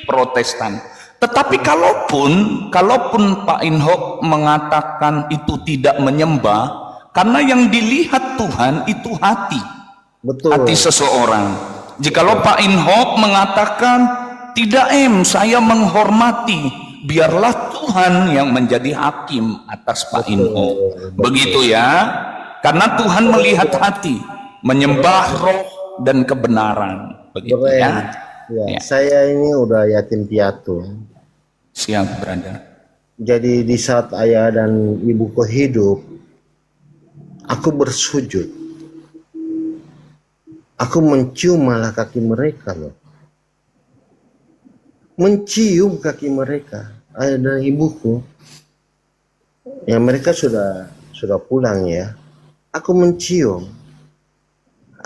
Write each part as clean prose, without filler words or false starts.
Protestan. Tetapi kalaupun Pak Inhok mengatakan itu tidak menyembah, karena yang dilihat Tuhan itu hati. Betul. Hati seseorang. Jikalau Pak Inhok mengatakan tidak saya menghormati, biarlah Tuhan yang menjadi hakim atas Pak Inhok. Begitu ya. Karena Tuhan melihat hati, menyembah roh dan kebenaran. Begitu ya. Ya. Saya ini udah yatim piatu. Siap, brother. Jadi di saat ayah dan ibuku hidup, aku bersujud. Aku mencium malah kaki mereka loh. Mencium kaki mereka, ayah dan ibuku. Ya mereka sudah pulang ya. Aku mencium.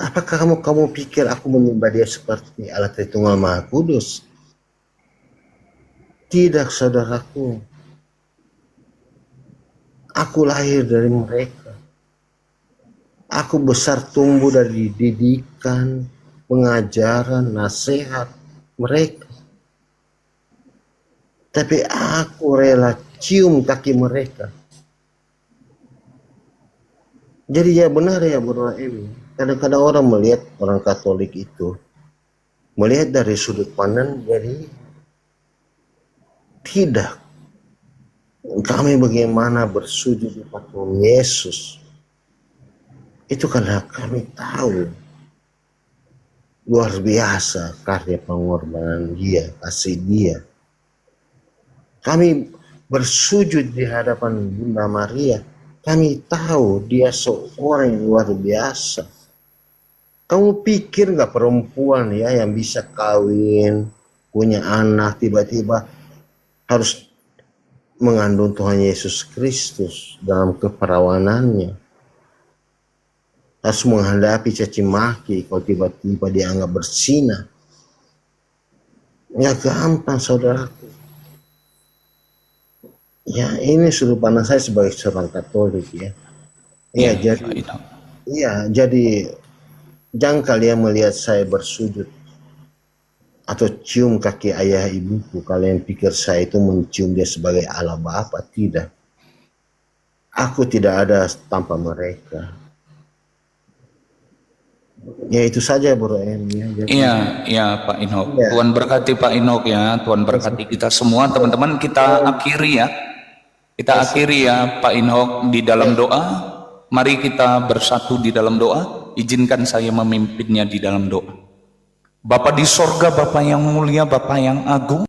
Apakah kamu pikir aku menyembah dia seperti Allah Tritunggal Maha Kudus? Tidak, saudaraku. Aku lahir dari mereka. Aku besar tumbuh dari didikan, pengajaran, nasihat mereka. Tapi aku rela cium kaki mereka. Jadi ya benar ya Bro Emi. Kadang-kadang orang melihat orang Katolik itu melihat dari sudut pandang, jadi tidak. Kami bagaimana bersujud di patung Yesus itu karena kami tahu luar biasa karya pengorbanan dia, kasih dia. Kami bersujud di hadapan Bunda Maria, kami tahu dia seorang yang luar biasa. Kamu pikir nggak perempuan ya yang bisa kawin, punya anak, tiba-tiba harus mengandung Tuhan Yesus Kristus dalam keperawanannya? Harus menghadapi caci maki kalau tiba-tiba dianggap berzina. Ya gampang saudaraku. Ya ini sudut pandang saya sebagai seorang Katolik ya. Jadi jangan kalian melihat saya bersujud atau cium kaki ayah ibuku, kalian pikir saya itu mencium dia sebagai Allah Bapa. Tidak. Aku tidak ada tanpa mereka. Ya itu saja Bro Em. Iya Pak Inhok. Ya. Tuhan berkati Pak Inhok ya. Tuhan berkati kita semua teman-teman. Kita akhiri ya. Kita akhiri ya Pak Inhok di dalam doa. Mari kita bersatu di dalam doa. Izinkan saya memimpinnya di dalam doa. Bapa di sorga, Bapa yang mulia, Bapa yang agung.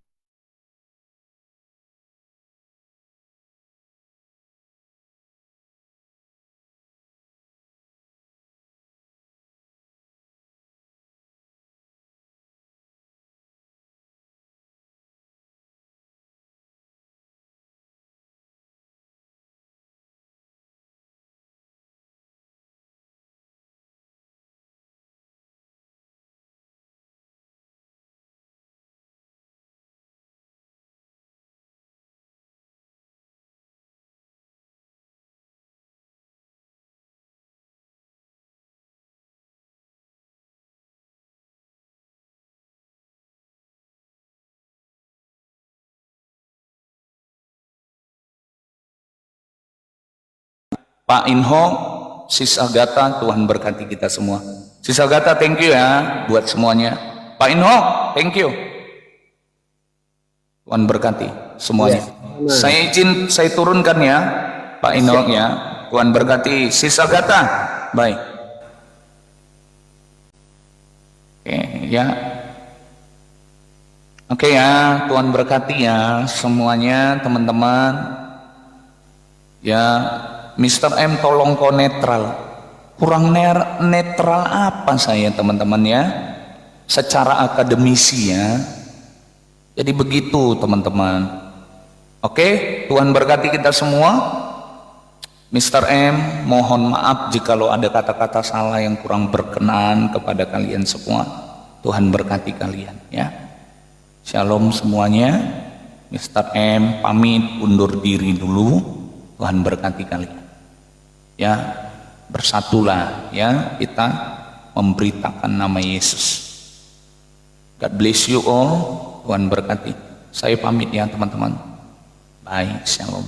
Pak Inhok, Sis Agatha, Tuhan berkati kita semua. Sis Agatha, thank you ya buat semuanya. Pak Inhok, thank you. Tuhan berkati semuanya. Saya izin, saya turunkan ya, Pak Inhok ya. Tuhan berkati. Sis Agatha, baik. Oke ya. Oke ya, Tuhan berkati ya semuanya teman-teman. Ya. Mr. M tolong kau netral. Kurang netral apa saya teman-teman ya? Secara akademisi ya. Jadi begitu teman-teman. Oke, Tuhan berkati kita semua. Mr. M mohon maaf jikalau ada kata-kata salah yang kurang berkenan kepada kalian semua. Tuhan berkati kalian ya. Shalom semuanya. Mr. M pamit undur diri dulu. Tuhan berkati kalian. Ya, bersatulah ya, kita memberitakan nama Yesus. God bless you all. Tuhan berkati. Saya pamit ya teman-teman. Bye, shalom.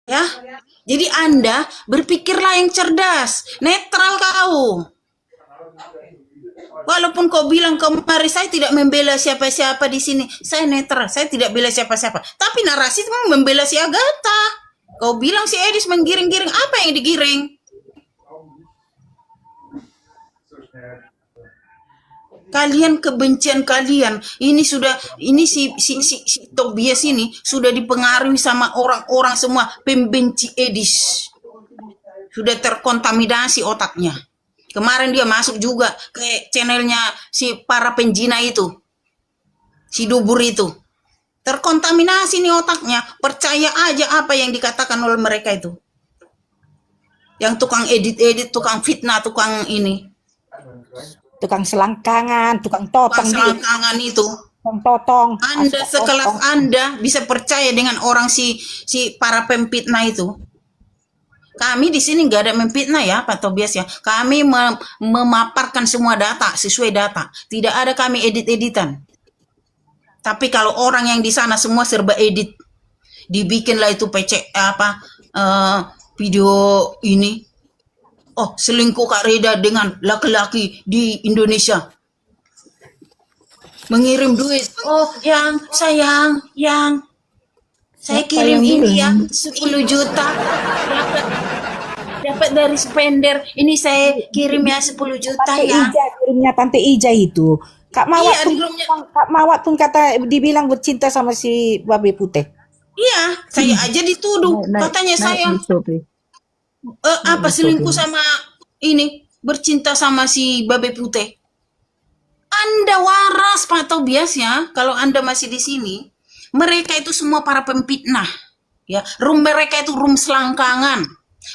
Ya, jadi Anda berpikirlah yang cerdas, netral kau. Walaupun kau bilang kemarin saya tidak membela siapa-siapa di sini, saya netral, saya tidak bela siapa-siapa. Tapi narasi itu memang membela si Agatha. Kau bilang si Edis menggiring-giring, apa yang digiring? Kalian kebencian kalian ini sudah si Tobias ini sudah dipengaruhi sama orang-orang semua pembenci Edis. Sudah terkontaminasi otaknya. Kemarin dia masuk juga ke channelnya si para penjina itu. Si dubur itu. Terkontaminasi nih otaknya. Percaya aja apa yang dikatakan oleh mereka itu. Yang tukang edit-edit, tukang fitnah, tukang ini. Tukang selangkangan, tukang Tukang totong, selangkangan itu. tukang totong. Anda sekelas Anda bisa percaya dengan orang si para pempitnah itu. Kami di sini nggak ada memfitnah ya, Pak Tobias ya. Kami memaparkan semua data sesuai data. Tidak ada kami edit-editan. Tapi kalau orang yang di sana semua serba edit, dibikinlah itu video ini. Oh, selingkuh Kak Reda dengan laki-laki di Indonesia. Mengirim duit. Oh, yang sayang, yang saya kirim ini ya 10 juta. Dapat dari spender. Ini saya kirim ya 10 juta Tante ya. Ija, kirimnya Tante Ija itu. Kak Mawat Iya, Kak Mawat pun kata dibilang bercinta sama si Babe Putih. Iya, saya aja dituduh. Katanya saya selingkuh sama ini, bercinta sama si Babe Putih. Anda waras Pak Tobias ya, kalau Anda masih di sini. Mereka itu semua para pempitnah. Ya, room mereka itu room selangkangan.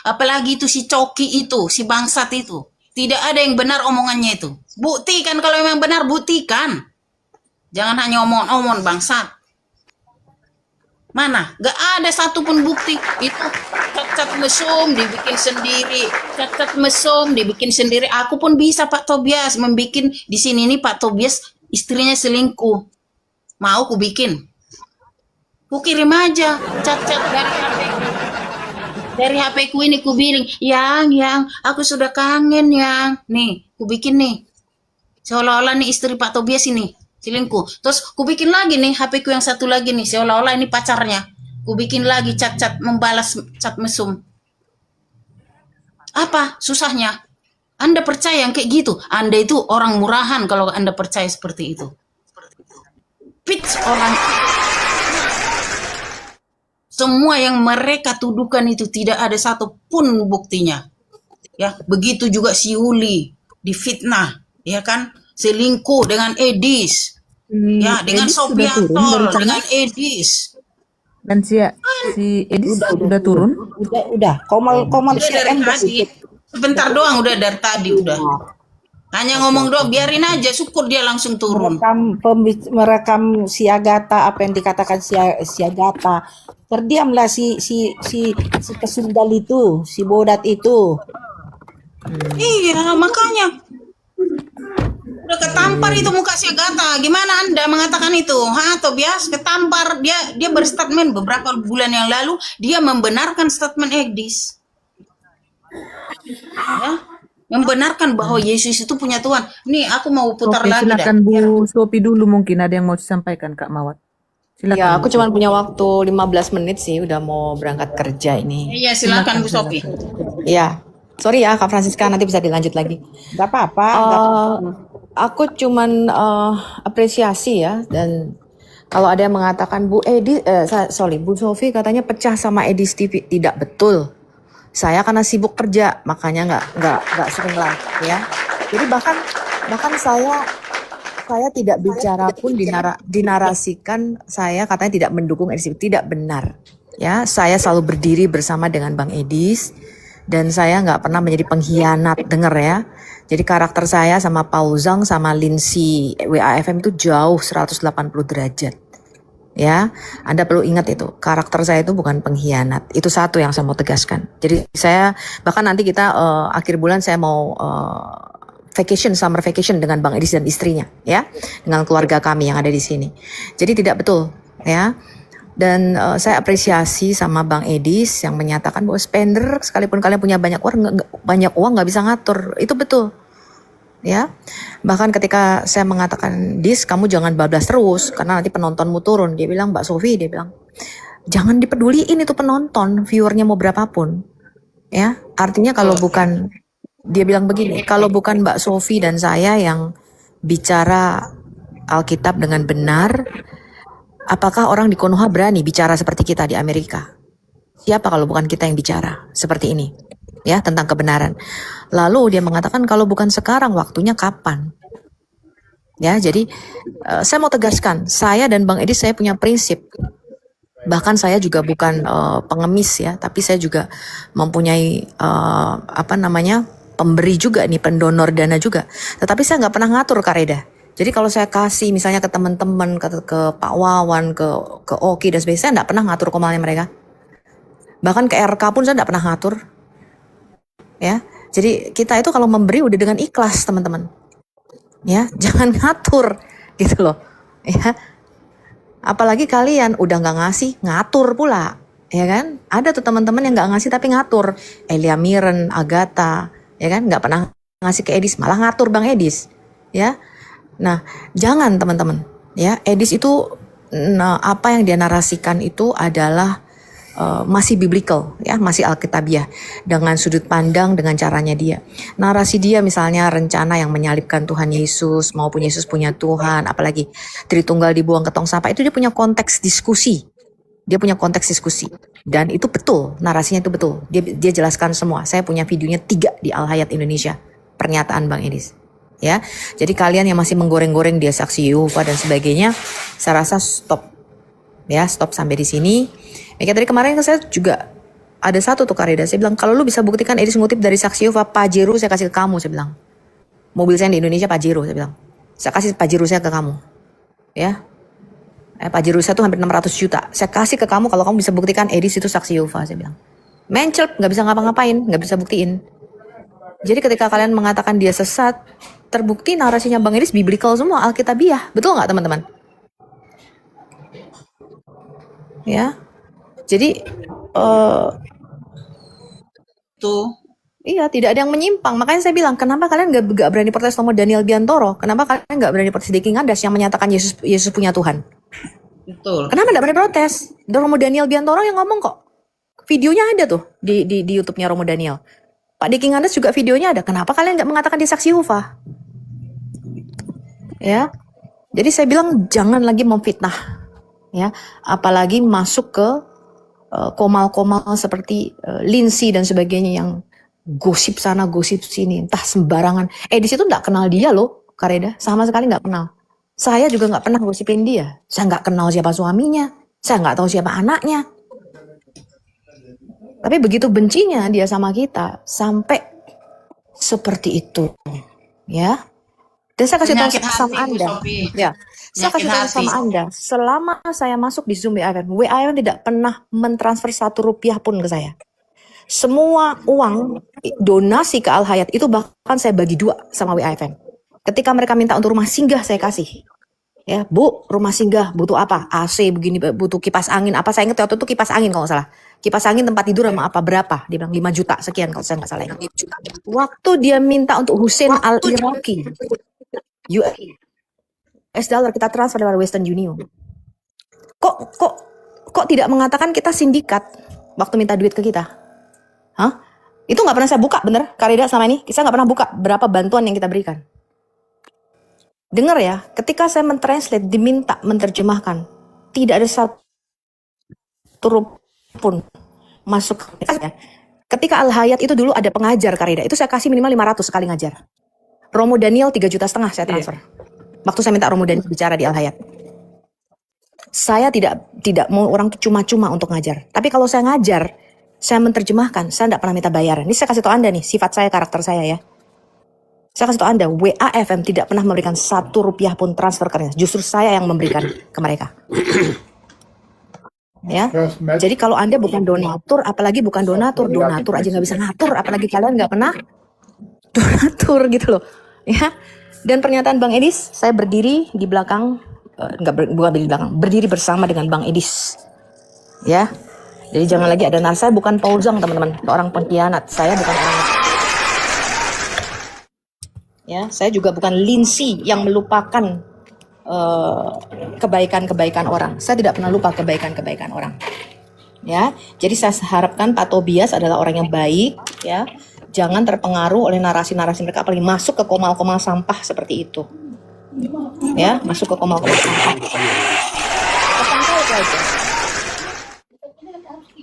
Apalagi itu si Coki itu, si bangsat itu. Tidak ada yang benar omongannya itu. Buktikan kalau memang benar, buktikan. Jangan hanya omong-omong bangsat. Mana? Gak ada satupun bukti. Itu cat-cat mesum dibikin sendiri. Cat-cat mesum dibikin sendiri. Aku pun bisa Pak Tobias membikin di sini nih Pak Tobias istrinya selingkuh. Mau ku bikin. Ku kirim aja cat-cat dari HP. Dari HP ku ini ku bilang, yang, aku sudah kangen yang. Nih, ku bikin nih. Seolah-olah nih istri Pak Tobias ini selingkuh. Terus ku bikin lagi nih HP ku yang satu lagi nih, seolah-olah ini pacarnya. Ku bikin lagi cat-cat membalas cat mesum. Apa susahnya? Anda percaya yang kayak gitu? Anda itu orang murahan kalau Anda percaya seperti itu. Pitch orang. Semua yang mereka tuduhkan itu tidak ada satupun buktinya. Ya, begitu juga si Uli difitnah, ya kan? Selingkuh dengan Edis. Ya, dengan Sopiantol, dengan Edis. Dan si Edis udah turun? Udah. Komal Udah dari tadi. Sebentar doang udah dari tadi udah. Hanya ngomong doang, biarin aja, syukur dia langsung turun. merekam si Agatha, apa yang dikatakan si Agatha. Terdiamlah si kesundal itu, si bodat itu. Iya, makanya. Udah ketampar itu muka si Agatha. Gimana Anda mengatakan itu? Tobias ketampar. Dia berstatement beberapa bulan yang lalu, dia membenarkan statement Edis. Ya, membenarkan bahwa Yesus itu punya Tuhan. Nih, aku mau putar lagi silakan Bu Sophie dulu, mungkin ada yang mau disampaikan Kak Mawat. Silakan. Ya, aku cuma punya waktu 15 menit sih, udah mau berangkat kerja ini. Iya, silakan Bu Sophie. Ya, sorry ya Kak Francisca, nanti bisa dilanjut lagi. Gak apa-apa. Aku cuman apresiasi ya, dan kalau ada yang mengatakan Bu Sophie katanya pecah sama Edis TV, tidak betul. Saya karena sibuk kerja, makanya nggak sering live ya. Jadi bahkan saya tidak bicara pun dinarasikan saya katanya tidak mendukung Edis, tidak benar. Ya, saya selalu berdiri bersama dengan Bang Edis dan saya nggak pernah menjadi pengkhianat, denger ya. Jadi karakter saya sama Paul Zhang sama Lindsay WAFM itu jauh 180 derajat. Ya, Anda perlu ingat itu, karakter saya itu bukan pengkhianat. Itu satu yang saya mau tegaskan. Jadi saya, bahkan nanti kita akhir bulan saya mau summer vacation dengan Bang Edis dan istrinya, ya, dengan keluarga kami yang ada di sini. Jadi tidak betul, ya. Dan saya apresiasi sama Bang Edis yang menyatakan bahwa spender sekalipun kalian punya banyak uang nggak bisa ngatur. Itu betul. Ya, bahkan ketika saya mengatakan, Dis, kamu jangan bablas terus karena nanti penontonmu turun. Dia bilang, Mbak Sofi, dia bilang, jangan dipeduliin itu penonton, viewernya mau berapapun. Ya, artinya kalau bukan, dia bilang begini, kalau bukan Mbak Sofi dan saya yang bicara Alkitab dengan benar, apakah orang di Konoha berani bicara seperti kita di Amerika? Siapa kalau bukan kita yang bicara seperti ini? Ya, tentang kebenaran. Lalu dia mengatakan kalau bukan sekarang, waktunya kapan? Ya, jadi saya mau tegaskan, saya dan Bang Edis saya punya prinsip. Bahkan saya juga bukan pengemis ya, tapi saya juga mempunyai pemberi juga nih, pendonor dana juga. Tetapi saya nggak pernah ngatur, Kak Reda. Jadi kalau saya kasih misalnya ke teman-teman, ke Pak Wawan, ke Oki dan sebagainya, saya nggak pernah ngatur komalnya mereka. Bahkan ke RK pun saya nggak pernah ngatur. Ya, jadi kita itu kalau memberi udah dengan ikhlas, teman-teman. Ya, jangan ngatur gitu loh. Ya, apalagi kalian udah nggak ngasih, ngatur pula, ya kan? Ada tuh teman-teman yang nggak ngasih tapi ngatur. Elia Miren, Agatha, ya kan? Nggak pernah ngasih ke Edis, malah ngatur Bang Edis, ya. Nah, jangan teman-teman. Ya, Edis itu, apa yang dia narasikan itu adalah masih biblical, ya, masih alkitabiah dengan sudut pandang, dengan caranya dia. Narasi dia misalnya rencana yang menyalibkan Tuhan Yesus maupun Yesus punya Tuhan, apalagi Tritunggal dibuang ke tong sampah, itu dia punya konteks diskusi. Dia punya konteks diskusi dan itu betul, narasinya itu betul. Dia jelaskan semua. Saya punya videonya 3 di Al Hayat Indonesia, pernyataan Bang Edis. Ya, jadi kalian yang masih menggoreng-goreng dia saksi Yehova dan sebagainya, saya rasa stop. Ya, stop sampai di sini. Ya, tadi kemarin saya juga ada satu tuh, Kak Reda. Saya bilang, kalau lu bisa buktikan Edis ngutip dari saksi Yehova, Pajero saya kasih ke kamu, saya bilang. Mobil saya di Indonesia Pajero, saya bilang. Saya kasih Pajero saya ke kamu. Ya. Pajero saya tuh hampir 600 juta. Saya kasih ke kamu kalau kamu bisa buktikan Edis itu saksi Yehova, saya bilang. Mencel, gak bisa ngapa-ngapain, gak bisa buktiin. Jadi ketika kalian mengatakan dia sesat, terbukti narasinya Bang Edis biblical semua, alkitabiah. Betul gak teman-teman? Ya. Jadi Tuh. iya, tidak ada yang menyimpang. Makanya saya bilang, kenapa kalian gak berani protes sama Daniel Biantoro? Kenapa kalian gak berani protes Diki Ngadas yang menyatakan Yesus punya Tuhan? Betul. Kenapa gak berani protes? Romo Daniel Biantoro yang ngomong kok. Videonya ada tuh di YouTube-nya Romo Daniel. Pak Diki Ngadas juga videonya ada. Kenapa kalian gak mengatakan dia saksi Yehova? Ya. Jadi saya bilang jangan lagi memfitnah. Ya, apalagi masuk ke komal-komal seperti Lindsay dan sebagainya yang gosip sana gosip sini, entah sembarangan. Di situ nggak kenal dia loh, Kak Reda, sama sekali nggak kenal. Saya juga nggak pernah gosipin dia. Saya nggak kenal siapa suaminya, saya nggak tahu siapa anaknya. Tapi begitu bencinya dia sama kita sampai seperti itu, ya. Dan saya kasih tahu Penyakit sama hati, Bu Anda, Sofi. ya. Saya kasih tahu sama Anda, selama saya masuk di Zoom WIFM tidak pernah mentransfer 1 rupiah pun ke saya. Semua uang donasi ke Al Hayat itu bahkan saya bagi 2 sama WIFM. Ketika mereka minta untuk rumah singgah, saya kasih. Ya, Bu, rumah singgah butuh apa? AC begini, butuh kipas angin apa? Saya ingat waktu itu kipas angin kalau nggak salah. Kipas angin tempat tidur sama apa berapa? Dia bilang 5 juta sekian kalau saya nggak salah ingat. Waktu dia minta untuk Hussein Al-Iraqi, US dollar kita transfer lewat Western Union. Kok tidak mengatakan kita sindikat waktu minta duit ke kita? Hah? Itu nggak pernah saya buka, bener? Kak Reda selama ini, saya nggak pernah buka berapa bantuan yang kita berikan. Dengar ya, ketika saya mentranslate, diminta menerjemahkan, tidak ada 1 rupiah pun masuk. Ketika Al Hayat itu dulu ada pengajar, Kak Reda, itu saya kasih minimal 500 sekali ngajar. Romo Daniel 3,5 juta saya transfer. Waktu saya minta Romo Daniel bicara di Al Hayat. Saya tidak mau orang tuh cuma-cuma untuk ngajar. Tapi kalau saya ngajar, saya menerjemahkan, saya tidak pernah minta bayaran. Ini saya kasih tahu Anda nih, sifat saya, karakter saya ya. Saya kasih tahu Anda, WAFM tidak pernah memberikan 1 rupiah pun transfer ke mereka. Justru saya yang memberikan ke mereka. Ya, jadi kalau Anda bukan donatur, apalagi bukan donatur aja nggak bisa ngatur, apalagi kalian nggak pernah donatur gitu loh. Ya, dan pernyataan Bang Edis, saya berdiri di belakang, bukan berdiri di belakang, berdiri bersama dengan Bang Edis. Ya, jadi jangan lagi ada saya bukan Paul Zhang teman-teman, orang pengkhianat, saya bukan orang. Ya, saya juga bukan Lindsay yang melupakan kebaikan-kebaikan orang. Saya tidak pernah lupa kebaikan-kebaikan orang. Ya, jadi saya harapkan Pak Tobias adalah orang yang baik. Ya, jangan terpengaruh oleh narasi-narasi mereka, apalagi masuk ke komal-komal sampah seperti itu. Ya, masuk ke komal-komal sampah. Tersangka itu aja.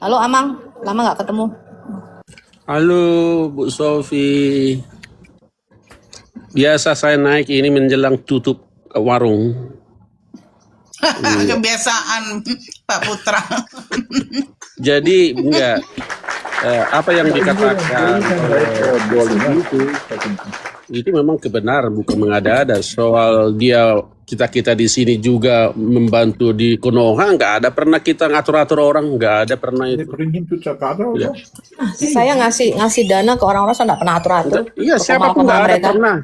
Halo Amang, lama nggak ketemu? Halo Bu Sofi. Biasa saya naik ini menjelang tutup warung. Kebiasaan Pak Putra. Jadi enggak apa yang dikatakan oleh itu memang kebenar, bukan mengada-ada. Soal dia kita di sini juga membantu di Konoha, nggak ada pernah kita ngatur-atur orang, nggak ada pernah itu. Ya. Saya ngasih dana ke orang-orang, saya nggak pernah atur-atur. Iya, siapapun nggak ada pernah.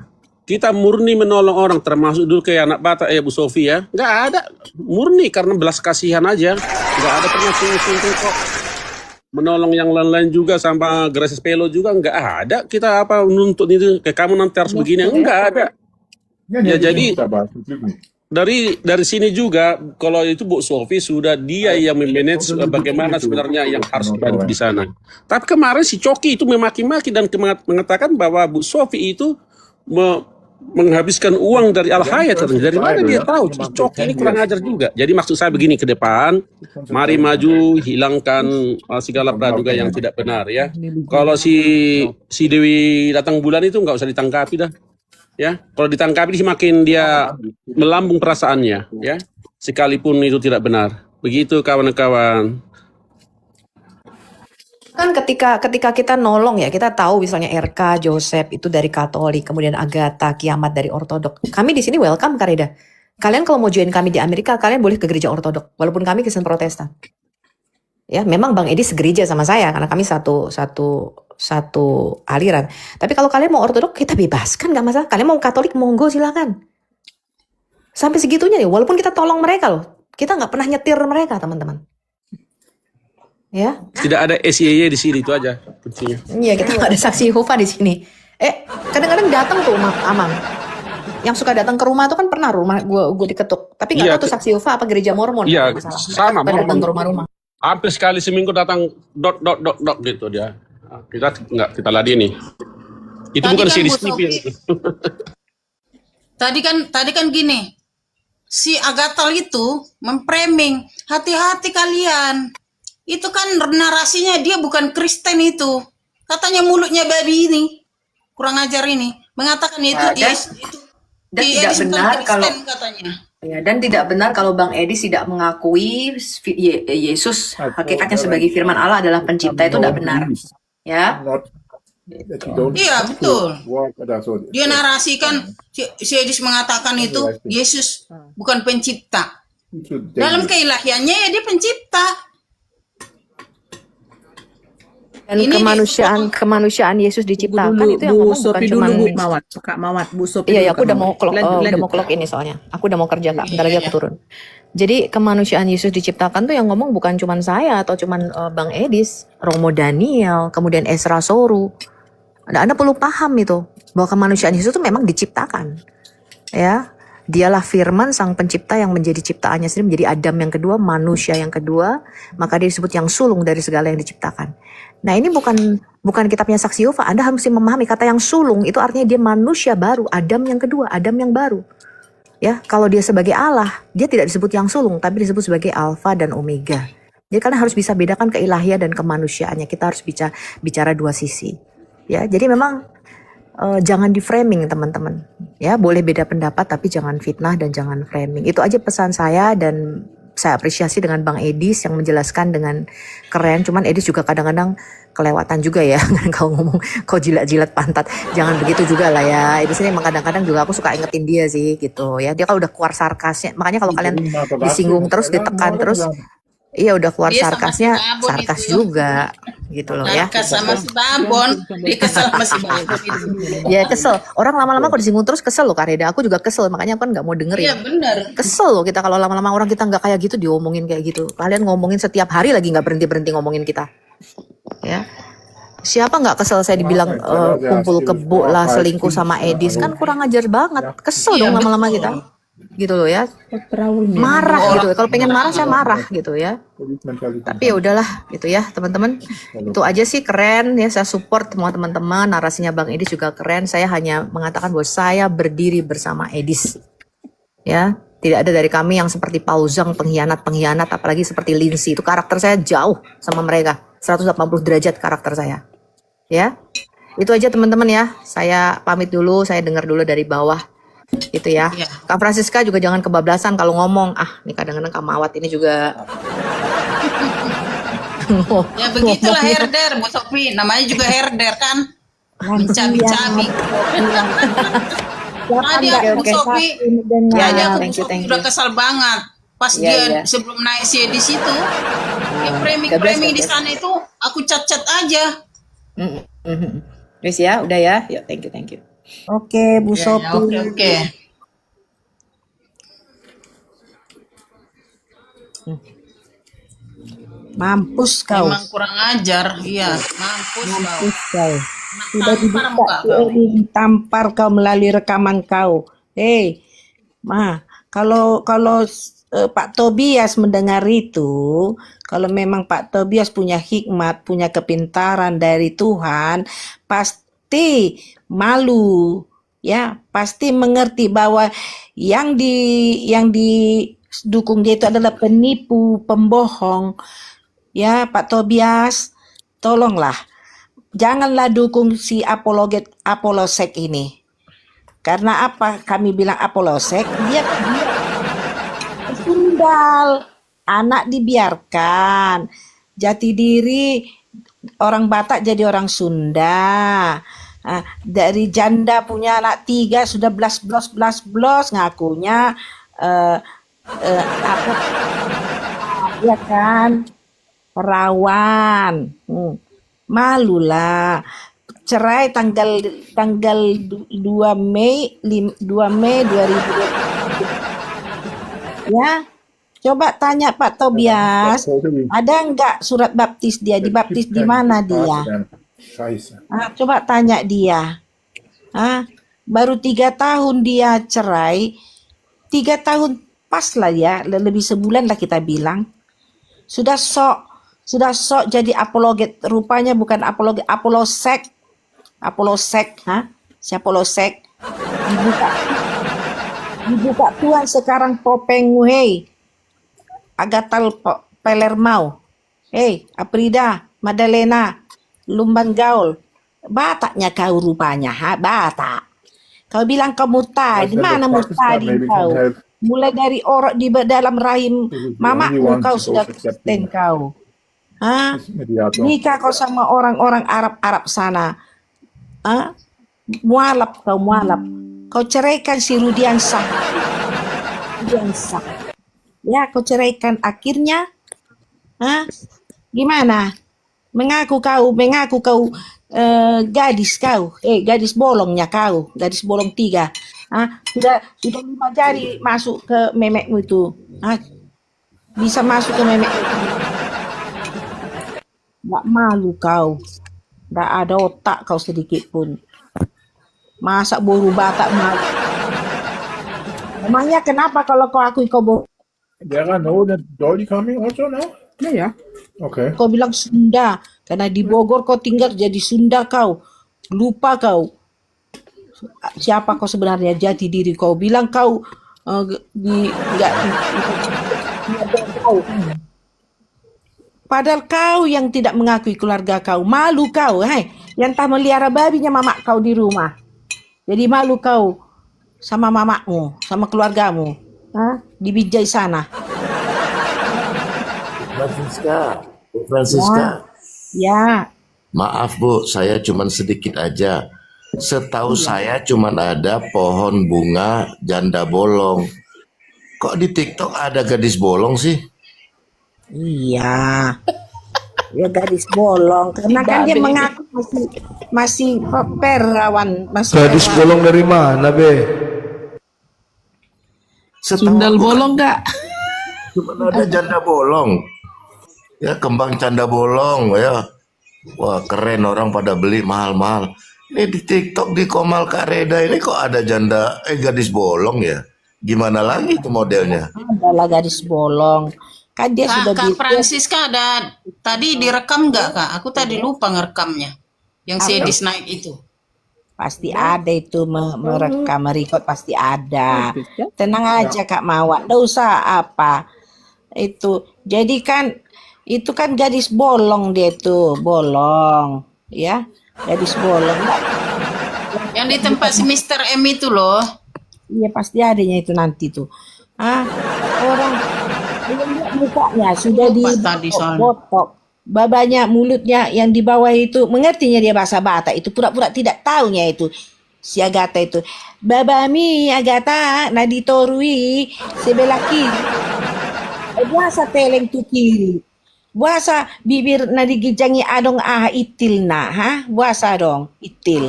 Kita murni menolong orang, termasuk dulu kayak anak Batak Bu Sofi ya, nggak ada, murni karena belas kasihan aja, nggak ada pernah sungguh-sungguh kok. Menolong yang lain-lain juga sama Gracias Pelo juga nggak ada. Kita apa nuntut itu kayak kamu nanti harus begini, nggak ada. Ya jadi dari sini juga kalau itu Bu Sofi sudah dia yang memanage bagaimana sebenarnya yang harus dibantu di sana. Tapi kemarin si Coki itu memaki-maki dan mengatakan bahwa Bu Sofi itu menghabiskan uang dari Al Hayat. Dari mana dia tahu? Si Coki ini kurang ajar juga. Jadi maksud saya begini ke depan, mari maju, hilangkan segala praduga yang tidak benar ya. Kalau si Dewi Datang Bulan itu nggak usah ditangkapi dah. Ya, kalau ditangkapi semakin dia melambung perasaannya, ya, sekalipun itu tidak benar. Begitu kawan-kawan. Kan ketika kita nolong ya, kita tahu misalnya RK, Joseph itu dari Katolik, kemudian Agatha, Kiamat dari Ortodok. Kami di sini welcome Karida. Kalian kalau mau join kami di Amerika, kalian boleh ke gereja Ortodok, walaupun kami Kristen Protestan. Ya, memang Bang Edi segereja sama saya karena kami satu aliran. Tapi kalau kalian mau Ortodok, kita bebaskan, nggak masalah. Kalian mau Katolik, monggo silakan. Sampai segitunya ya, walaupun kita tolong mereka loh. Kita nggak pernah nyetir mereka, teman-teman. Ya. Tidak ada SYY di sini, itu aja kuncinya. Iya, kita nggak ada saksi Yehova di sini. Kadang-kadang datang tuh Amang. Yang suka datang ke rumah tuh kan pernah rumah gue diketuk. Tapi nggak tahu tuh saksi Yehova apa gereja Mormon. Iya, sama. Datang ke rumah-rumah. Hampir sekali seminggu datang dot gitu dia. Kita ladeni. Itu Tadi bukan kan Bu CDCP. Sofi, tadi kan gini. Si Agatal itu memframing, hati-hati kalian. Itu kan narasinya dia bukan Kristen itu. Katanya mulutnya babi ini. Kurang ajar ini. Mengatakan itu Dan tidak benar kalau katanya. Ya, dan tidak benar kalau Bang Edi tidak mengakui Yesus hakikatnya sebagai firman Allah adalah pencipta, itu tidak benar. Ya. Iya, betul. Dia narasikan si Edis mengatakan itu Yesus bukan pencipta. Dalam keilahiannya ya dia pencipta. Dan kemanusiaan Yesus diciptakan itu yang ngomong bukan cuma Kak Mawat, Bu Sofi. Iya, aku udah mau clock ini soalnya. Aku udah mau kerja Kak, bentar lagi aku turun. Jadi kemanusiaan Yesus diciptakan tuh yang ngomong bukan cuma saya atau cuma Bang Edis, Romo Daniel, kemudian Ezra Soru. Anda perlu paham itu bahwa kemanusiaan Yesus itu memang diciptakan. Ya. Dialah firman sang pencipta yang menjadi ciptaannya sendiri, menjadi Adam yang kedua, manusia yang kedua, maka dia disebut yang sulung dari segala yang diciptakan. Nah, ini bukan kitabnya Saksi Yehova. Anda harus memahami kata yang sulung itu artinya dia manusia baru, Adam yang kedua, Adam yang baru. Ya, kalau dia sebagai Allah, dia tidak disebut yang sulung, tapi disebut sebagai Alfa dan Omega. Jadi kalian harus bisa bedakan keilahian dan kemanusiaannya. Kita harus bicara dua sisi. Ya, jadi memang jangan di framing teman-teman. Ya, boleh beda pendapat tapi jangan fitnah dan jangan framing. Itu aja pesan saya dan saya apresiasi dengan Bang Edis yang menjelaskan dengan keren. Cuman Edis juga kadang-kadang kelewatan juga ya. Kalau ngomong kau jilat-jilat pantat, jangan begitu juga lah ya. Edis ini emang kadang-kadang juga aku suka ingetin dia sih gitu ya. Dia kalau udah keluar sarkasnya, makanya kalau kalian disinggung terus, ditekan terus, Iya udah keluar Dia sama si sarkasnya, Babon sarkas itu. juga gitu loh ya. Sarkas sama si Babon. Dia kesal sama si Babon itu. Ya kesel. Orang lama-lama kalau disinggung terus kesel loh Kak Reda. Aku juga kesel, makanya aku kan nggak mau Iya dengerin. benar. Kesel loh kita kalau lama-lama orang kita nggak kayak gitu diomongin kayak gitu. Kalian ngomongin setiap hari lagi nggak berhenti-berhenti ngomongin kita. Ya. Siapa nggak kesel saya dibilang kumpul kebo lah, selingkuh sama Edis, kan kurang ajar banget. Kesel Iya dong lama-lama betul. kita. Gitu loh ya. Marah gitu. Kalau pengen marah saya marah gitu ya. Tapi ya udahlah gitu ya teman-teman. Itu aja sih keren ya, saya support semua teman-teman. Narasinya Bang Edis juga keren. Saya hanya mengatakan bahwa saya berdiri bersama Edis. Ya, tidak ada dari kami yang seperti Pauzang pengkhianat-pengkhianat, apalagi seperti Lindsay. Itu karakter saya jauh sama mereka. 180 derajat karakter saya. Ya. Itu aja teman-teman ya. Saya pamit dulu, saya dengar dulu dari bawah. Gitu ya. Iya. Kak Francisca juga jangan kebablasan kalau ngomong. Ah, ini kadang-kadang Kak Mawat ini juga Ya begitulah herder, Bu Sofi. Namanya juga herder kan. Mencabi-cabi. Tadi Oke, aku Bu oke. Sofi, Ya, tadi ya, aku Bu thank you, Sofi thank udah you. kesal banget. Pas Ya, dia ya. sebelum naik si di situ, dia God framing-framing di bless. sana itu, aku cat-cat aja. Wis ya, udah ya. Yuk, thank you, thank you. Oke, Bu Ya, Sophie. oke. Mampus kau. Memang kurang ajar, iya. Mampus kau. Mampus kau. Sudah Tampar dibuka muka kau. ditampar kau melalui rekaman kau. Hei, kalau Pak Tobias mendengar itu, kalau memang Pak Tobias punya hikmat, punya kepintaran dari Tuhan, pasti malu, ya, pasti mengerti bahwa yang didukung dia itu adalah penipu, pembohong. Ya, Pak Tobias, tolonglah. Janganlah dukung si apolosek ini. Karena apa kami bilang apolosek? Dia sundal. Anak dibiarkan. Jati diri orang Batak jadi orang Sunda. Dari janda punya anak 3 sudah blas ngakunya apa ya kan? Perawan. Malulah. Cerai tanggal 2 Mei 2020. Ya. Coba tanya Pak Tobias, ada enggak surat baptis dia? Dibaptis di mana dia? Coba tanya dia. Baru 3 tahun dia cerai, 3 tahun pas lah ya, lebih sebulan lah kita bilang. Sudah sok jadi apologet, rupanya bukan apologet, apolosek. Si apolosek dibuka Tuhan sekarang topeng hei. Agatal Pelermau. Hei, Aprida, Madalena, Lumban Gaul. Bataknya kau rupanya, Batak. Kau bilang kau murtad, di mana murtad kau? Mulai dari orang di dalam rahim mamaku kau sudah Kristen kau. Nikah kau sama orang-orang Arab sana. Mualaf. Kau ceraikan si Rudiansah. Ya, kau ceraikan akhirnya. Gimana? Mengaku kau gadis kau. Gadis bolongnya kau. Gadis bolong 3. Sudah 5 jari masuk ke memekmu itu. Bisa masuk ke memekmu itu. Nggak malu kau. Nggak ada otak kau sedikit pun. Masa buru Batak malu. Emangnya kenapa kalau kau akui kau bohong? There are no that Dolly coming also now? Ya. Okay. Kau bilang Sunda. Karena di Bogor kau tinggal jadi Sunda kau. Lupa kau. Siapa kau sebenarnya, jati diri kau. Bilang kau padahal kau yang tidak mengakui keluarga kau. Malu kau. Yang tak melihara babinya mamak kau di rumah. Jadi malu kau sama mamakmu, sama keluargamu. Di Bijay sana. Francisca, Ya. maaf Bu, saya cuman sedikit aja. Setahu saya cuman ada pohon bunga janda bolong. Kok di TikTok ada gadis bolong sih? Iya. Ya gadis bolong karena kan dia mengaku masih perawan, masih Gadis perawan. bolong dari mana, Be? Setahu bolong nggak? cuma ada janda bolong. Ya, kembang canda bolong ya. Wah, keren, orang pada beli mahal-mahal. Ini di TikTok di Komal Kak Reda ini kok ada gadis bolong ya? Gimana lagi itu modelnya? Adalah gadis bolong. Kan dia sudah Kak Francisca ada tadi direkam nggak Kak? Aku tadi lupa ngerekamnya. Yang si Edis naik itu. pasti ada itu merekam, merecord pasti ada. Tenang aja Kak Mawar, nggak usah apa itu. Jadi kan itu kan gadis bolong dia tuh, bolong, ya, gadis bolong. Yang di tempat si Mr. M itu loh. Iya pasti adanya itu nanti tuh. Orang belum lihat mukanya sudah di tadi soalnya. botok. Babanya, mulutnya yang di bawah itu mengertinya dia bahasa Batak itu pura-pura tidak taunya itu si Agatha itu. Babami Agatha naditorui sebelah kiri. Bahasa teleng tu kiri. Bahasa bibir nadigijangi adong itil Bahasa dong itil.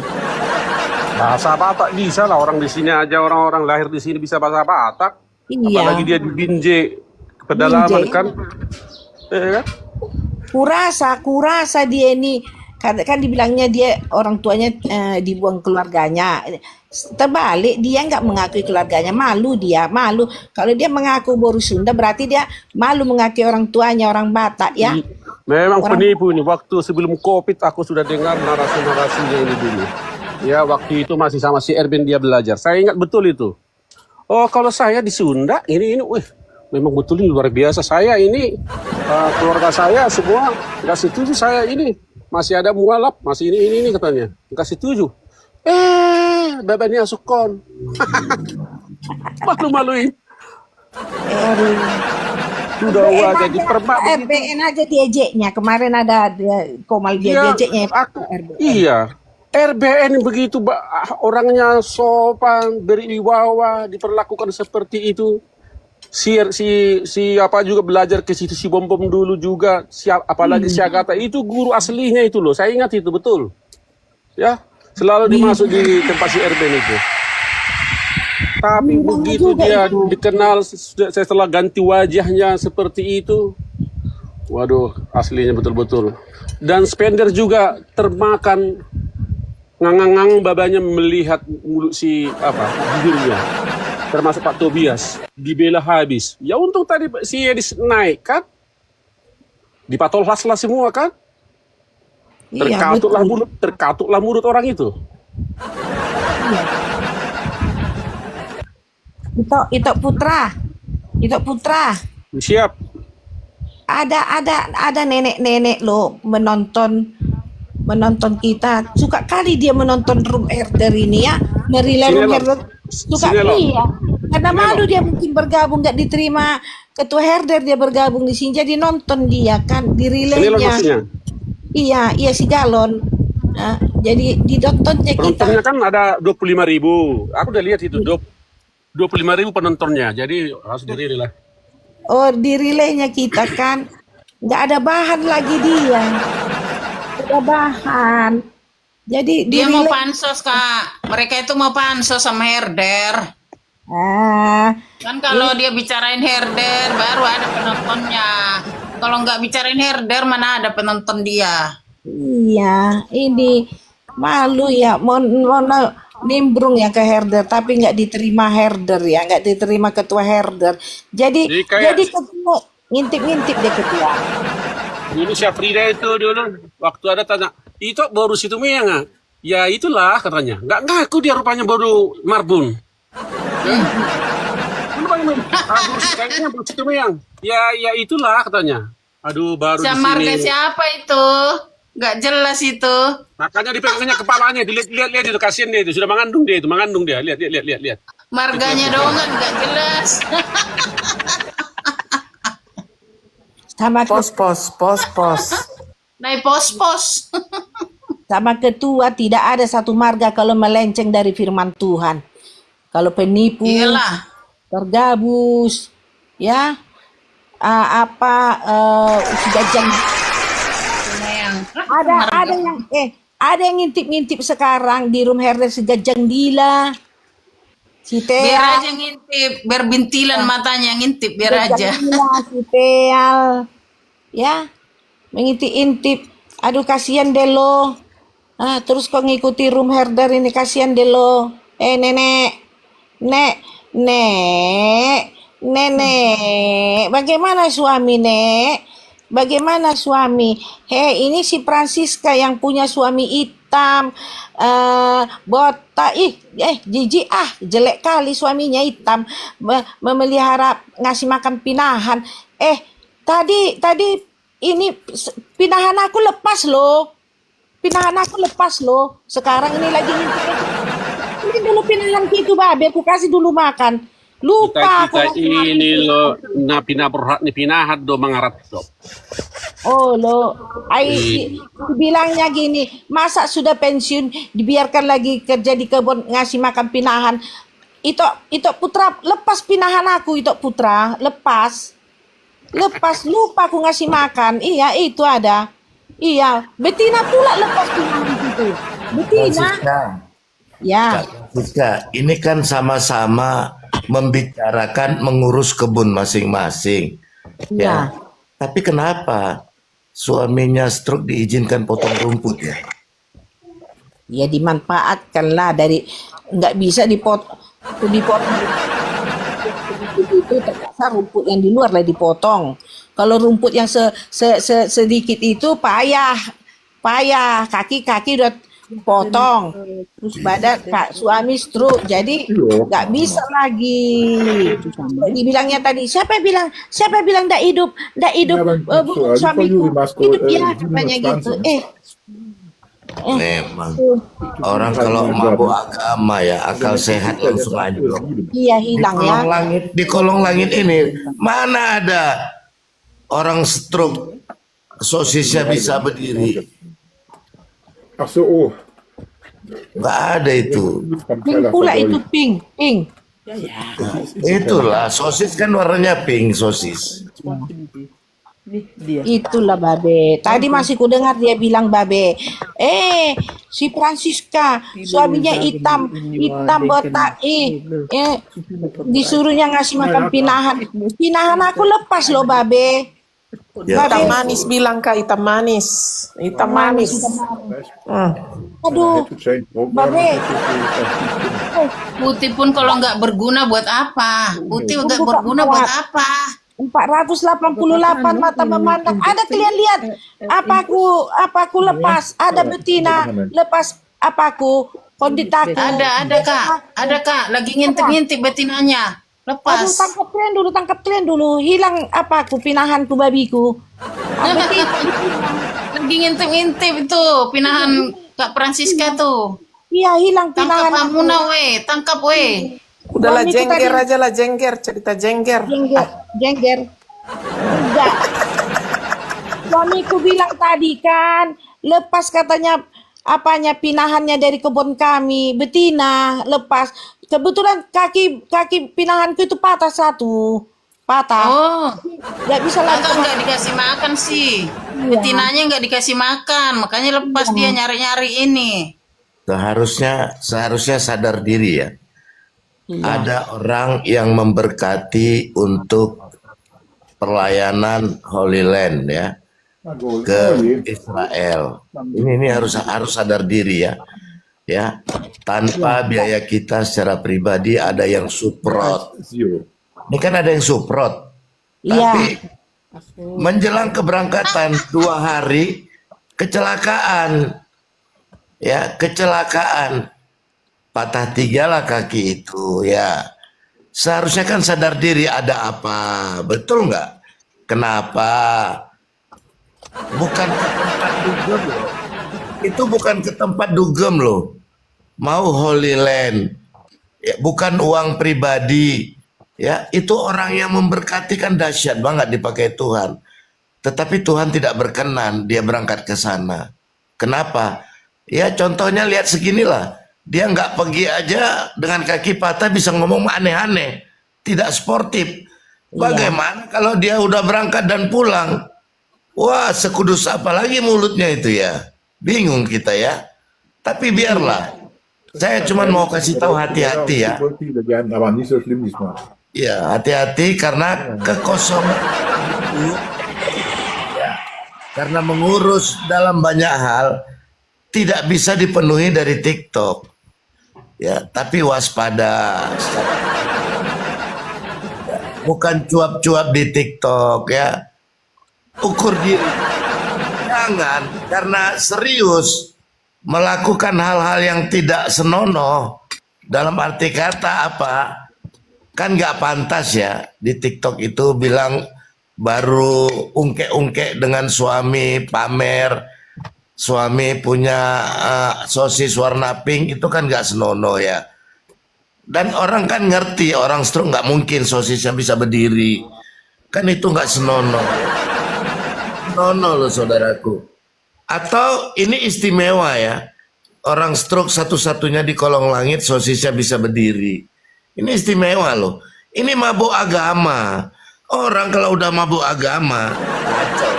Bahasa Batak bisa lah, orang di sini aja, orang-orang lahir di sini bisa bahasa Batak. Iya. Apalagi dia di Binjai ke pedalaman Binjai. kan. Kan? Kurasa dia ini kan dibilangnya dia orang tuanya dibuang keluarganya. Terbalik dia nggak mengakui keluarganya, malu dia, malu. Kalau dia mengaku Boru Sunda berarti dia malu mengakui orang tuanya orang Batak ya. Memang Orang- penipu ini. Waktu sebelum COVID aku sudah dengar narasi-narasinya ini dulu. Ya, waktu itu masih sama si Erben dia belajar. Saya ingat betul itu. Oh, kalau saya di Sunda ini wih, memang betul ini luar biasa. Saya ini keluarga saya semua nggak setuju saya ini. Masih ada mualaf, masih ini katanya. Nggak setuju. Babanya sukon. Malu-maluin. Sudah wah jadi permak begitu. RBN aja diejeknya. Kemarin ada dia Komal dia Iya, diejeknya. Iya. RBN begitu orangnya sopan, berwibawa, diperlakukan seperti itu. Si apa juga belajar ke situ, si Bom dulu juga, apalagi si Agatha itu guru aslinya itu loh. Saya ingat itu betul. Ya, selalu dimasuk di tempat si RBN itu. Tapi begitu dia dikenal setelah ganti wajahnya seperti itu, waduh, aslinya betul-betul. Dan Spender juga termakan ngangang babanya melihat mulut si bibirnya, termasuk Pak Tobias dibela habis. Ya untung tadi si Edis naik kan, dipatolas lah semua kan, terkatuklah mulut orang itu. Itu Putra. Siap. Ada nenek-nenek lo menonton kita. Suka kali dia menonton room herder ini ya. Merila room Sini, Lo. herder. Suka Sini, Lo. iya. Karena Sini, malu Lo. dia mungkin bergabung nggak diterima ketua herder, dia bergabung di sini jadi nonton dia kan di Ini loh relaynya. maksudnya. Iya si Galon. Jadi ditontonnya kita. Penontonnya kan ada 25.000. Aku udah lihat itu 25.000 penontonnya. Jadi harus diri lah. Oh di relaynya kita kan nggak ada bahan lagi dia. Nggak ada bahan. Jadi di Dia mau relay- pansos Kak. Mereka itu mau pansos sama herder. Kan kalau dia bicarain herder baru ada penontonnya. Kalau nggak bicarain herder mana ada penonton dia. Iya, ini malu ya, mau nimbrung ya ke herder, tapi nggak diterima herder ya, nggak diterima ketua herder. Jadi Jadi kayak- ketua ngintip-ngintip deh ketua. Dulu Syafrida itu dulu waktu ada tanya, itu baru situ Meyang. Ya itulah katanya. Nggak ngaku dia rupanya baru Marbun. Aduh, kayaknya baru situ Meyang. Ya itulah katanya. Aduh, baru di Marga sini. siapa itu? Nggak jelas itu. Makanya dipegangnya kepalanya, dilihat itu, kasihan dia itu, sudah mengandung dia, lihat. Marganya doang nggak jelas. Sama Pos. Naik pos-pos. sama ketua tidak ada satu marga kalau melenceng dari firman Tuhan. Kalau penipu, Iyalah. tergabus, ya sudah jam Yang ada yang ngintip-ngintip sekarang di room herder segajang dila. Si biar Tea, aja ngintip, biar bintilan matanya ngintip biar aja. segajang dila, si Teal. Ya, mengintip-intip. Aduh kasihan deh lo. Terus kok ngikuti room herder ini kasihan deh lo. Nenek. Nenek, bagaimana suami, Nek? Bagaimana suami? Ini si Francisca yang punya suami hitam, botak, jijik jelek kali suaminya hitam, memelihara ngasih makan pinahan. Tadi ini pinahan aku lepas loh. Sekarang ini lagi ini dulu pinahan itu babe, aku kasih dulu makan. Lupa Kita aku. ini lo na pinahat ni pinahat do mangarat do. Oh lo, bilangnya gini, masa sudah pensiun dibiarkan lagi kerja di kebun ngasih makan pinahan. Itu putra lepas pinahan aku itu putra lepas lupa aku ngasih makan. Iya itu ada. Iya betina pula lepas pinahan itu. Betina. Francisca, Ya. Francisca, ini kan sama-sama membicarakan mengurus kebun masing-masing. Ya. Tapi kenapa suaminya stroke diizinkan potong rumput ya? Ya dimanfaatkanlah dari nggak bisa dipotong itu terpaksa rumput yang di luar lah dipotong. Kalau rumput yang sedikit itu payah kaki udah potong terus badan suami stroke jadi nggak bisa lagi. Dibilangnya tadi siapa bilang nggak hidup suamiku hidup ya katanya gitu. Memang orang kalau mabuk agama ya akal sehat langsung anjlok. Iya hilang ya. Di kolong langit ini mana ada orang stroke sosisnya bisa berdiri? Ach so, oh. Nggak ada itu. Pink pula itu pink. Itulah sosis kan warnanya pink sosis. Itulah babe. Tadi masih ku dengar dia bilang babe. Si Francisca suaminya hitam botak. Disuruhnya ngasih makan pinahan. Pinahan aku lepas loh babe. Ya. Hitam manis bilang Kak, hitam manis. Hitam manis. Aduh, babe. Putih pun kalau nggak berguna buat apa? Putih nggak berguna buat apa? 488 mata memandang. Ada kalian lihat? Apaku lepas. Ada betina lepas apaku. Konditaku. Ada kak. Lagi ngintip betinanya. Lepas. Aduh, tangkap kalian dulu. Hilang apaku pinahanku babiku. Lagi ngintip itu pinahan Kak Francisca tuh. Iya, hilang pinahan. Tangkap kamu tangkap Udahlah Suamiku jengger tadi- aja lah, cerita jengger. Jengger. Enggak. Suamiku bilang tadi kan, lepas katanya apanya pinahannya dari kebun kami, betina, lepas. Kebetulan kaki pinahanku itu patah satu. Patah. Oh, Nggak bisa lagi. nggak dikasih makan sih. Betinanya nggak dikasih makan, makanya lepas dia nyari-nyari ini. Seharusnya sadar diri ya. Ada orang yang memberkati untuk pelayanan Holy Land ya ke Israel. Ini harus sadar diri ya. Ya, tanpa biaya kita secara pribadi ada yang support. Zero. Ini kan ada yang support. Iya. Tapi menjelang keberangkatan 2 hari kecelakaan. Ya, kecelakaan. Patah 3 lah kaki itu ya. Seharusnya kan sadar diri ada apa. Betul nggak? Kenapa? Bukan ke tempat dugem loh. Itu bukan ke tempat dugem loh. Mau Holy Land. Ya, bukan uang pribadi. Ya, itu orang yang memberkati kan dahsyat banget dipakai Tuhan. Tetapi Tuhan tidak berkenan dia berangkat ke sana. Kenapa? Ya contohnya lihat seginilah. Dia nggak pergi aja dengan kaki patah bisa ngomong aneh-aneh. Tidak sportif. Bagaimana kalau dia udah berangkat dan pulang? Wah, sekudus apa lagi mulutnya itu ya? Bingung kita ya. Tapi biarlah. Saya cuma mau kasih tahu hati-hati ya. Aber nicht so schlimm diesmal. Ya, hati-hati karena kekosongan itu, ya, karena mengurus dalam banyak hal tidak bisa dipenuhi dari TikTok. Ya, tapi waspada. Bukan cuap-cuap di TikTok ya. Ukur diri. Jangan karena serius melakukan hal-hal yang tidak senonoh. Dalam arti kata apa? Kan nggak pantas ya di TikTok itu bilang baru ungkek-ungkek dengan suami, pamer suami punya sosis warna pink, itu kan nggak senonoh ya. Dan orang kan ngerti, orang stroke nggak mungkin sosisnya bisa berdiri, kan itu nggak senonoh. Senonoh loh saudaraku. Atau ini istimewa ya, orang stroke satu-satunya di kolong langit sosisnya bisa berdiri. Ini istimewa loh. Ini mabuk agama. Orang kalau udah mabuk agama, kacau.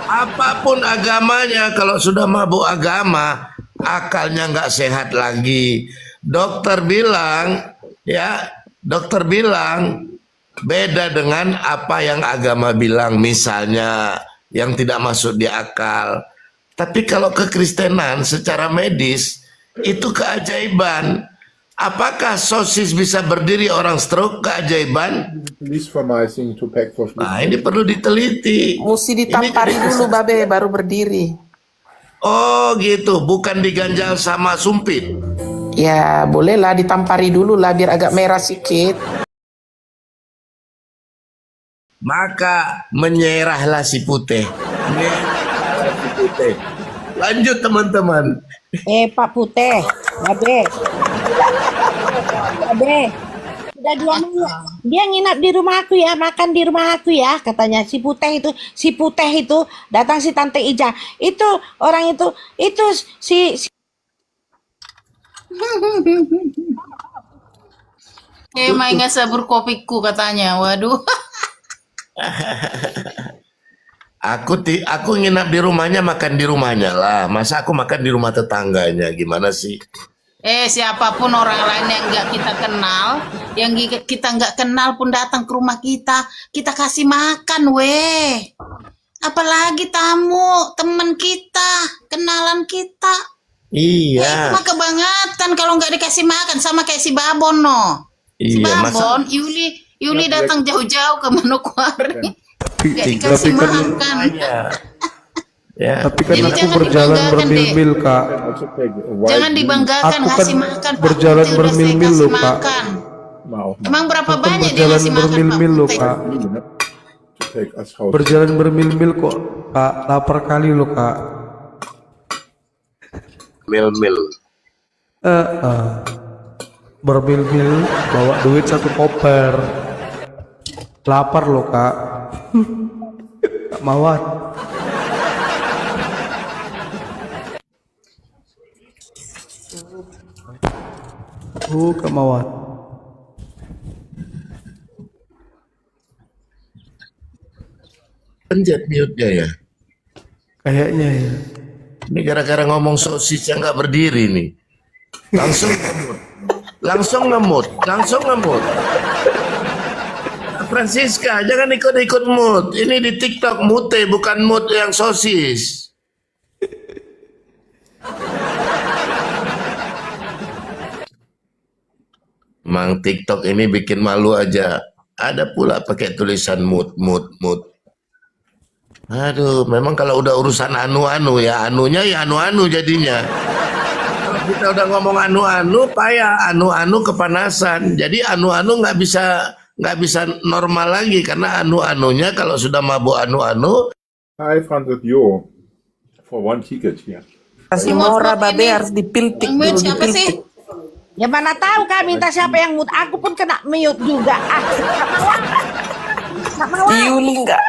Apapun agamanya, kalau sudah mabuk agama, akalnya nggak sehat lagi. Dokter bilang, ya, dokter bilang beda dengan apa yang agama bilang, misalnya yang tidak masuk di akal. Tapi kalau kekristenan secara medis itu keajaiban. Apakah sosis bisa berdiri orang stroke? Keajaiban. Verwijzing to pack for Nah, ini perlu diteliti. Mesti ditampari dulu babe baru berdiri. Oh gitu, bukan diganjal sama sumpit. Ya bolehlah ditampari dulu lah biar agak merah sedikit. Maka menyerahlah si putih. Menyerahlah si putih. Lanjut teman-teman. Pak Putih, Babe. Babe. Udah dia nginap di rumah aku ya, makan di rumah aku ya, katanya si Putih itu datang si Tante Ija. Itu orang itu si Main nggak sabur kopiku katanya. Waduh. Aku nginap di rumahnya, makan di rumahnya lah. Masa aku makan di rumah tetangganya? Gimana sih? Siapapun orang lain yang nggak kita kenal, yang kita nggak kenal pun datang ke rumah kita kasih makan, weh. Apalagi tamu, teman kita, kenalan kita. Iya. Itu mah kebangetan kalau nggak dikasih makan, sama kayak si Babon, no. Si Iya, Babon, Yuli datang jauh-jauh ke Manokwari. Nggak dikasih Tapi kan- makan. Ya. Tapi kan Jadi aku jangan berjalan dibanggakan, bermil-mil, Kak. Jangan dibanggakan Aku kan ngasih makan. Pak berjalan Putih udah bermil-mil saya loh, kasih Kak. makan. Mau. Emang berapa Aku kan banyak dia berjalan ngasih makan Pak bermil-mil loh, Putih? Kak. To take us house. Berjalan bermil-mil kok, Kak. Lapar kali loh, Kak. Mil-mil. Bermil-mil bawa duit 1 koper. Lapar loh, Kak. Kak Mawar. Kak Mawar. Pencet mute-nya ya. Kayaknya ya. Ini gara-gara ngomong sosis yang nggak berdiri nih. Langsung ngemut. Langsung ngemut. Francisca, jangan ikut-ikut mood. Ini di TikTok mute, bukan mood yang sosis. Mang TikTok ini bikin malu aja. Ada pula pakai tulisan mood. Aduh, memang kalau udah urusan anu-anu ya, anunya ya anu-anu jadinya. Kalau kita udah ngomong anu-anu, payah, anu-anu kepanasan. Jadi anu-anu nggak bisa normal lagi karena anu-anunya kalau sudah mabuk anu-anu. 500 euro for 1 ticket here. Kasih Yang Mora mood babe ini. harus dipiltik Yang mute dulu siapa sih? dipiltik. ya mana tahu Kak minta siapa yang mute. Aku pun kena mute juga. Kak Mawar. Yuli enggak.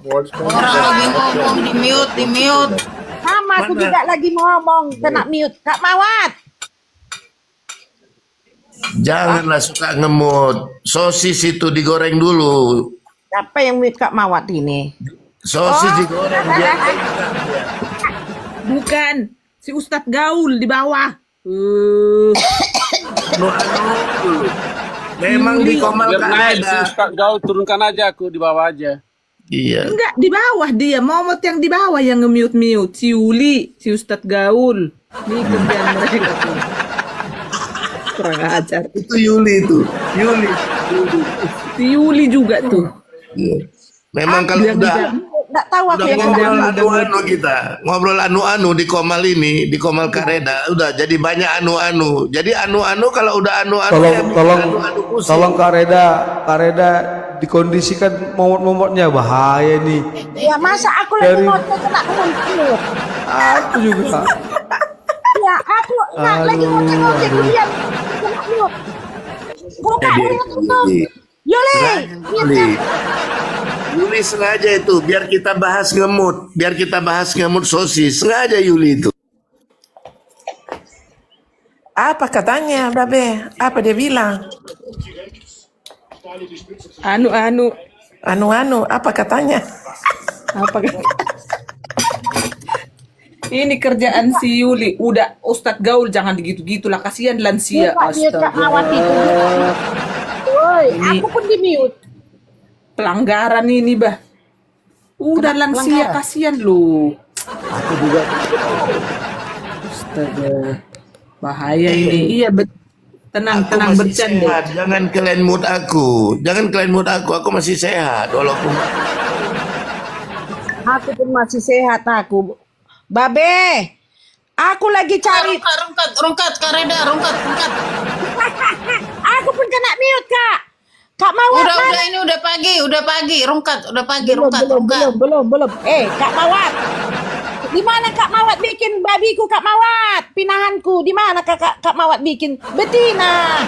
Orang lagi ngomong di mute. Sama aku Mana? juga lagi ngomong kena mute. Kak Mawar. Janganlah suka ngemut. Sosis itu digoreng dulu. Siapa yang mute Kak Mawat ini? Sosis digoreng. Bukan, si Ustadz Gaul di bawah. Memang di Komal Biar naik si Kareda. Ustaz Gaul, turunkan aja aku di bawah aja. Iya. Enggak, di bawah dia. Momot yang di bawah yang nge-mute-mute. Si Yuli, si Ustadz Gaul. Ini kerjaan mereka tuh. Kurang ajar. Itu Yuli itu. Yuli. Si Yuli juga tuh. Iya. Memang kalau Yang udah Nggak tahu aku udah yang ngobrol ngomong. anu-anu kita, ngobrol anu-anu di Komal ini, di Komal Kareda, udah jadi banyak anu-anu. Jadi anu-anu kalau udah anu-anu ya anu-anu pusing. Tolong Kak Reda dikondisikan momot-momotnya, bahaya nih. Ya masa aku lagi mau kena mute. Aku juga. Ya aku lagi mau ngoceh kuliah kena mute. Buka Yuli. Yuli sengaja itu biar kita bahas ngemut sosis, sengaja Yuli itu. Apa katanya, Babe? Apa dia bilang? Anu-anu. Anu-anu, apa katanya? Apa ini kerjaan si Yuli. Udah, Ustadz Gaul jangan gitu-gitu lah. Kasihan lansia. Dia Kak Mawat itu. Woi, aku pun di mute. Pelanggaran ini, bah. Udah lansia, kasihan lu. Aku juga Astaga. Bahaya ini. Iya, tenang aku masih bercanda. sehat. Jangan kalian mood aku. Aku masih sehat walaupun Aku pun masih sehat aku. Babe, aku lagi cari. Rungkat, Kareda, rungkat. Aku pun kena mute, Kak. Kak Mawat Udah, mana? ini udah pagi, rungkat, Belum. Kak Mawat. Di mana Kak Mawat bikin babiku, Kak Mawat? Pinahanku, di mana Kak Mawat bikin? Betina.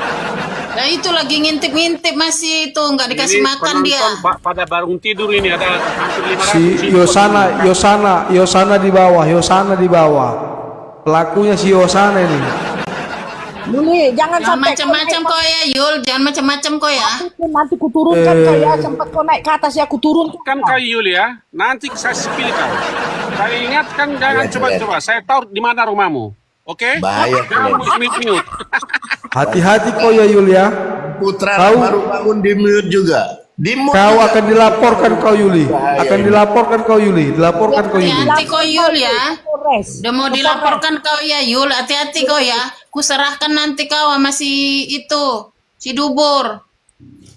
Nah itu lagi ngintip-ngintip masih itu, nggak dikasih Ini makan dia. penonton pada bangun tidur ini ada hampir 500. Si Yosana di bawah. Pelakunya si Yosana ini. Yuli, jangan Jangan sampai macam-macam kau ya, Yul. Jangan macam-macam kau ya. nanti ku turunkan kau ya. Sempat kau naik ke atas ya, ku turun. Kan kau Yuli ya, nanti saya sepil kau. Saya ingatkan jangan coba-coba. Saya tahu di mana rumahmu. Oke? bahaya. Jangan mute. Hati-hati kau ya Yulia. Putra Tahu. baru bangun di mute juga. Di mute Kau juga. akan dilaporkan kau Yuli. Dilaporkan kau Yuli. Hati-hati kau Yul ya. Polres. Udah mau dilaporkan kau ya, Yul. Hati-hati kau ya. Ku serahkan nanti kau sama si itu, si Dubur.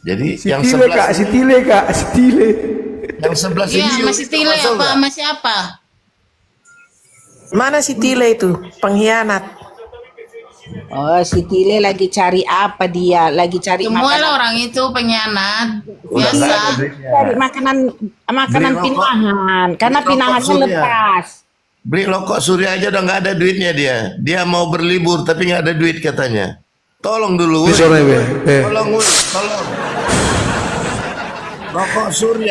Jadi Si yang Tile sebelah Kak, si Tile. yang sebelah Iya, sini masih Tile masuk apa nggak? sama siapa? Mana si Tile itu? Pengkhianat. Oh, si Tile lagi cari apa dia? Lagi cari Semua makanan. lah orang itu pengkhianat. Udah nggak Biasa. ada duitnya. Cari makanan Beli rokok. pinahan. Karena Beli rokok pinahannya Surya. lepas. Beli rokok Surya aja udah nggak ada duitnya dia. Dia mau berlibur tapi nggak ada duit katanya. Tolong dulu. Sore be. Tolong. Rokok Surya